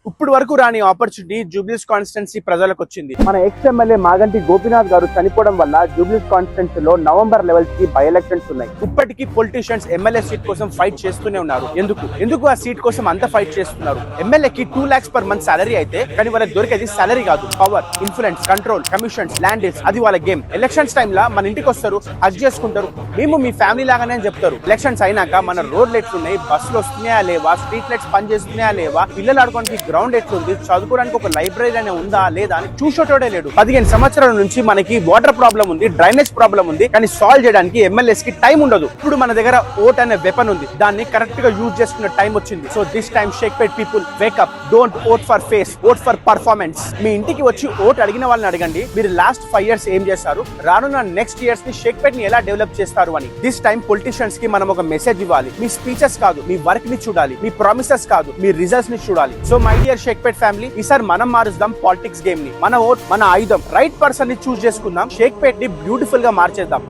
ఇప్పుడు వరకు రాని ఆపర్చునిటీ జూబ్లీస్ కాన్స్టిట్యున్సీ ప్రజలకు వచ్చింది. మన ఎక్స్ ఎమ్మెల్యే మాగంటి గోపీనాథ్ గారు చనిపోవడం వల్ల జూబ్లీస్ కాన్స్టిట్యున్సీలో నవంబర్ లెవెల్స్ కి బై ఎలక్షన్స్ ఉన్నాయి. ఇప్పటికీ పొలిటీషియన్స్ ఎమ్మెల్యే సీట్ కోసం ఫైట్ చేస్తూనే ఉన్నారు. ఎందుకు ఆ సీట్ కోసం అంత ఫైట్ చేస్తున్నారు? ఎమ్మెల్యేకి 2 lakhs per month సాలరీ అయితే, కానీ వాళ్ళకి దొరికేది సాలరీ కాదు, power, influence, control, commissions, land deals. అది వాళ్ళ గేమ్. ఎలక్షన్స్ టైమ్ లా మన ఇంటికి వస్తారు, హక్ చేసుకుంటారు, మేము మీ ఫ్యామిలీ లాగానే అని చెప్తారు. ఎలక్షన్స్ అయినాక మన రోడ్లు ఎట్లున్నాయి, బస్సులు వస్తున్నాయా లేవా, స్ట్రీట్ లైట్స్ పని చేస్తున్నాయా లేవా, పిల్లలు ఆడుకోవడానికి గ్రౌండ్ ఎట్లుంది, చదువుకోవడానికి ఒక లైబ్రరీ అనే ఉందా లేదా అని చూసేటోడే లేడు. 15 సంవత్సరాల నుంచి మనకి వాటర్ ప్రాబ్లం ఉంది, డ్రైనేజ్ ప్రాబ్లం ఉంది, కానీ సాల్వ్ చేయడానికి ఎమ్మెల్యేస్ కి టైం ఉండదు. ఇప్పుడు మన దగ్గర ఓట్ అనే వెపన్ ఉంది, దాన్ని కరెక్ట్ గా యూజ్ చేసుకునే టైం వచ్చింది. So this time Shaikpet people wake up. Don't vote for face, vote for performance. మీ ఇంటికి వచ్చి ఓట్ అడిగిన వాళ్ళని అడగండి, మీరు లాస్ట్ 5 years ఏం చేస్తారు, రానున్న నెక్స్ట్ ఇయర్స్ ని షేక్పేట్ ని ఎలా డెవలప్ చేస్తారు అని. దిస్ టైమ్ పొలిటీషియన్స్ కి మనం ఒక మెసేజ్ ఇవ్వాలి. మీ స్పీచెస్ కాదు, మీ వర్క్ ని చూడాలి, మీ ప్రామిసెస్ కాదు, మీ రిజల్ట్స్ ని చూడాలి. So my dear Shaikpet family, ఈసారి మనం మారుద్దాం పాలిటిక్స్ గేమ్ ని. మన ఓట్ మన ఆయుధం. రైట్ పర్సన్ ని చూస్ చేసుకుందాం, షేక్పేట్ ని బ్యూటిఫుల్ గా మార్చేద్దాం.